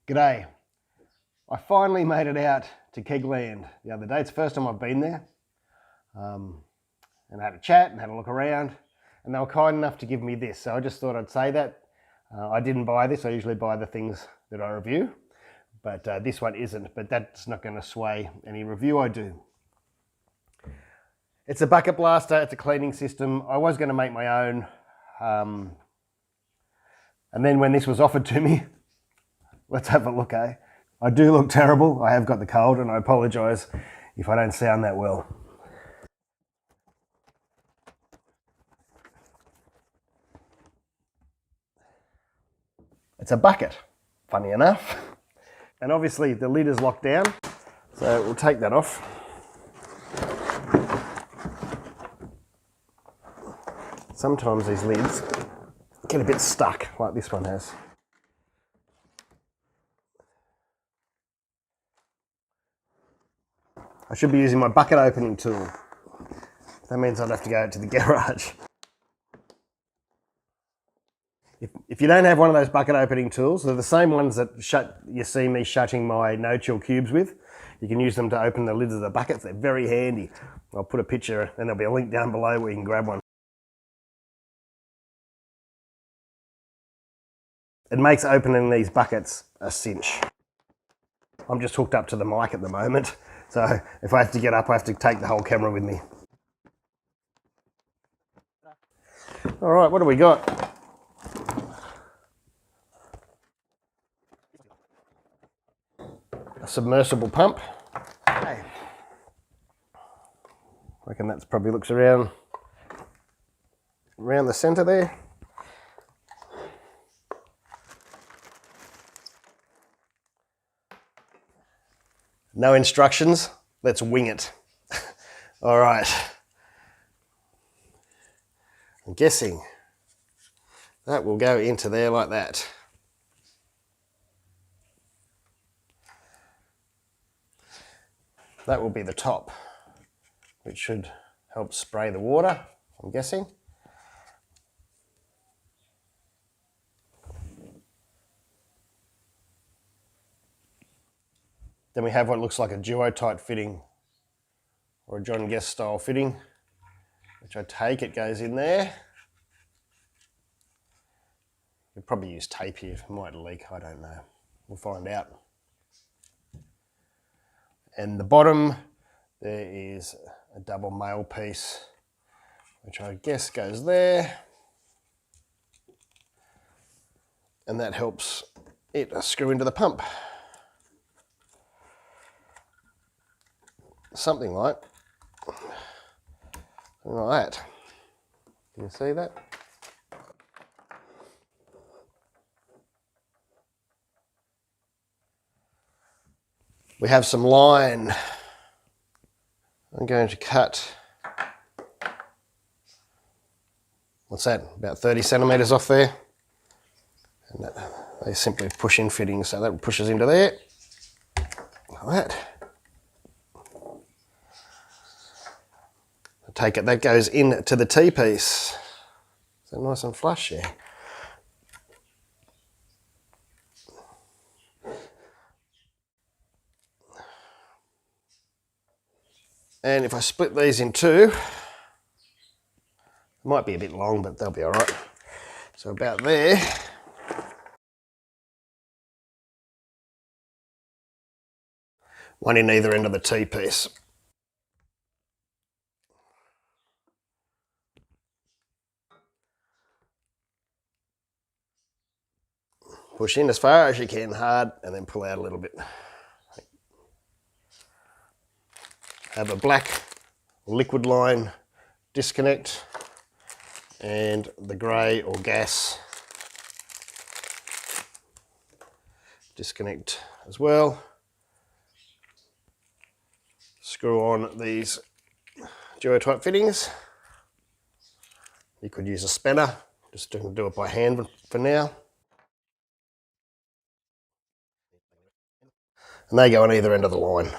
G'day. I finally made it out to Kegland the other day. It's the first time I've been there. And I had a chat and had a look around, and they were kind enough to give me this. So I just thought I'd say that. I didn't buy this. I usually buy the things that I review, but this one isn't. But that's not going to sway any review I do. It's a bucket blaster. It's a cleaning system. I was going to make my own. And then when this was offered to me, let's have a look, eh? I do look terrible. I have got the cold, and I apologise if I don't sound that well. It's a bucket, funny enough. And obviously the lid is locked down, so we'll take that off. Sometimes these lids get a bit stuck, like this one has. I should be using my bucket opening tool. That means I'd have to go to the garage. If you don't have one of those bucket opening tools, they're the same ones that you see me shutting my no-chill cubes with. You can use them to open the lids of the buckets. They're very handy. I'll put a picture and there'll be a link down below where you can grab one. It makes opening these buckets a cinch. I'm just hooked up to the mic at the moment, so if I have to get up, I have to take the whole camera with me. All right, what do we got? A submersible pump. Okay. I reckon that probably looks around the centre there. No instructions, let's wing it. All right. I'm guessing that will go into there like that. That will be the top, which should help spray the water, I'm guessing. Then we have what looks like a duo-tight fitting, or a John Guest style fitting, which I take it goes in there. You'll probably use tape here, it might leak, I don't know. We'll find out. And the bottom, there is a double male piece, which I guess goes there. And that helps it screw into the pump. Something like that. Can you see that? We have some line. I'm going to cut, what's that, about 30 centimetres off there. And they simply push in fittings, so that pushes into there, like that. I take it that goes into the T-piece. Is that nice and flush? Yeah. And if I split these in two, it might be a bit long, but they'll be all right. So about there. One in either end of the T-piece. Push in as far as you can hard and then pull out a little bit. Have a black liquid line disconnect and the grey or gas disconnect as well. Screw on these duo-type fittings. You could use a spanner, just do it by hand for now. And they go on either end of the line.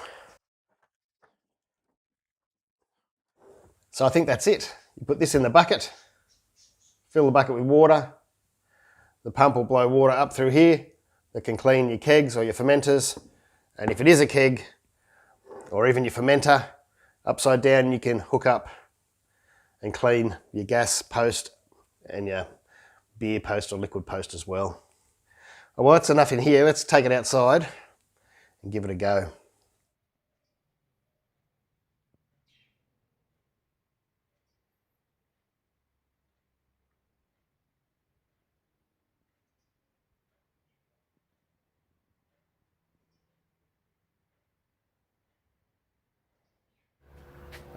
So I think that's it. You put this in the bucket, fill the bucket with water, the pump will blow water up through here, that can clean your kegs or your fermenters. And if it is a keg or even your fermenter, upside down you can hook up and clean your gas post and your beer post or liquid post as well. Well, that's enough in here. Let's take it outside and give it a go.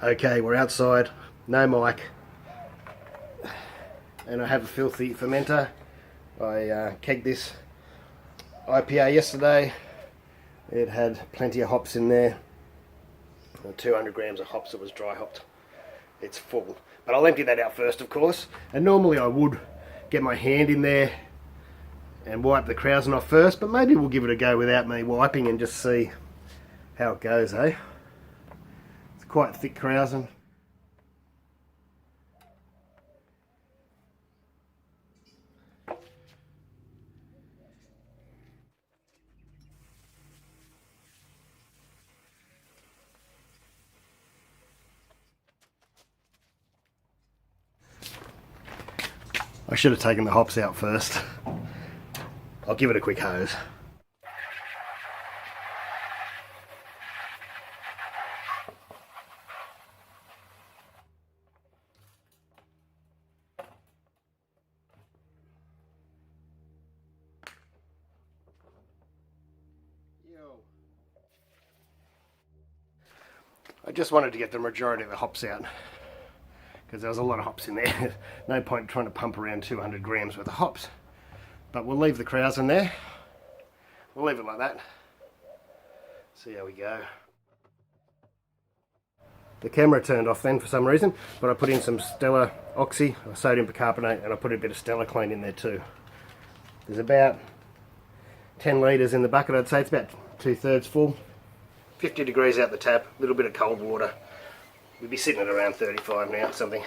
Okay, we're outside, no mic, and I have a filthy fermenter. I kegged this IPA yesterday. It had plenty of hops in there, 200 grams of hops. It was dry hopped. It's full, but I'll empty that out first, of course. And normally I would get my hand in there and wipe the krausen off first, but maybe we'll give it a go without me wiping and just see how it goes, eh? It's quite thick krausen. I should have taken the hops out first. I'll give it a quick hose. I just wanted to get the majority of the hops out because there was a lot of hops in there. No point trying to pump around 200 grams worth of hops. But we'll leave the krausen there. We'll leave it like that. See how we go. The camera turned off then for some reason, but I put in some Stella Oxy, or sodium bicarbonate, and I put a bit of Stella Clean in there too. There's about 10 litres in the bucket, I'd say. It's about 2/3 full. 50 degrees out the tap, a little bit of cold water. We'd be sitting at around 35 now, something.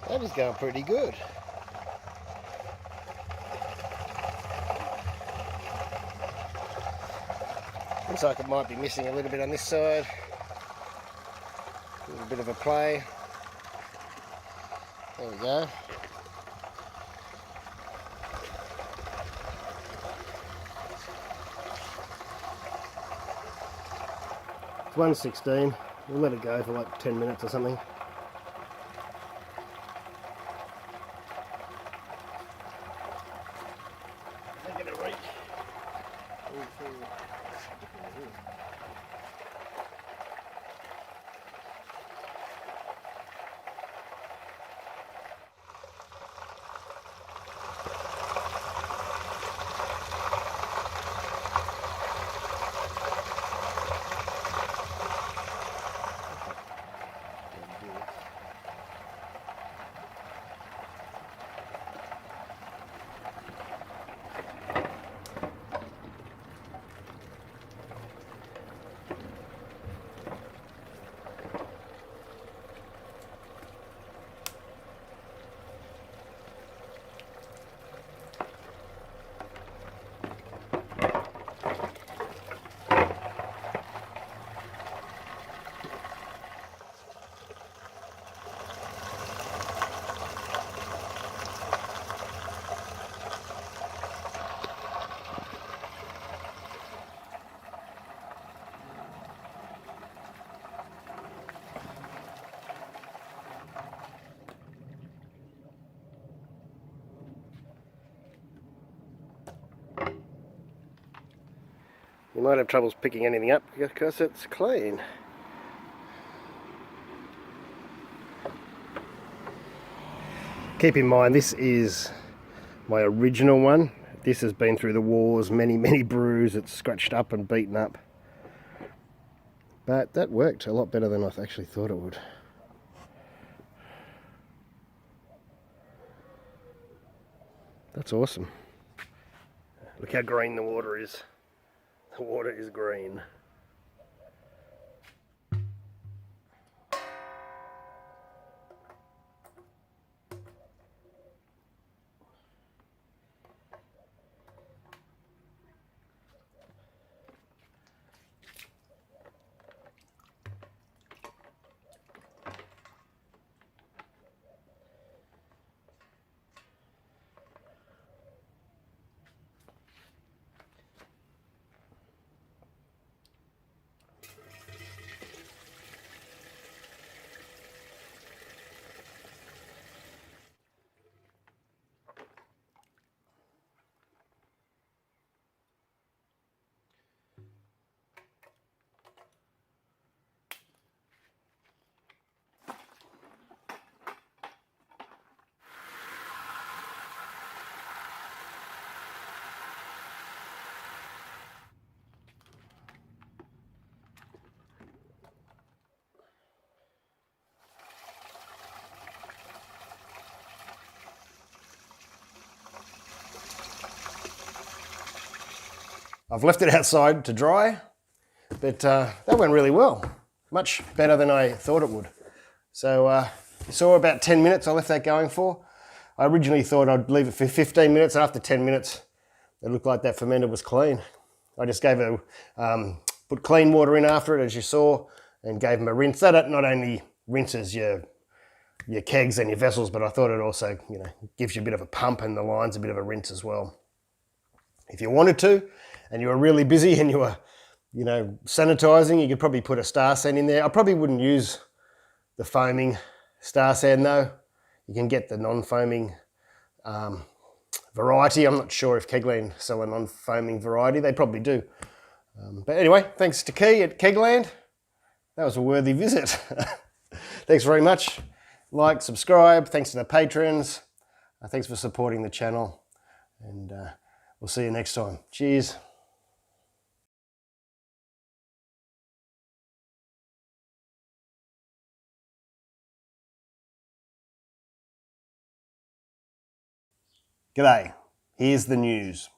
That is going pretty good. Looks like it might be missing a little bit on this side. A little bit of a play. There we go. It's 116. We'll let it go for like 10 minutes or something. You might have troubles picking anything up because it's clean. Keep in mind, this is my original one. This has been through the wars, many brews. It's scratched up and beaten up. But that worked a lot better than I actually thought it would. That's awesome. Look how green the water is. The water is green. I've left it outside to dry, but that went really well. Much better than I thought it would. So you saw about 10 minutes I left that going for. I originally thought I'd leave it for 15 minutes, and after 10 minutes, it looked like that fermenter was clean. I just gave it put clean water in after it, as you saw, and gave them a rinse. That not only rinses your kegs and your vessels, but I thought it also, gives you a bit of a pump and the lines a bit of a rinse as well. If you wanted to, and you were really busy and you were, sanitizing, you could probably put a star sand in there. I probably wouldn't use the foaming star sand though. You can get the non-foaming variety. I'm not sure if Kegland sell a non-foaming variety. They probably do. But anyway, thanks to Key at Kegland. That was a worthy visit. Thanks very much. Like, subscribe. Thanks to the patrons. Thanks for supporting the channel. And we'll see you next time. Cheers. G'day. Here's the news.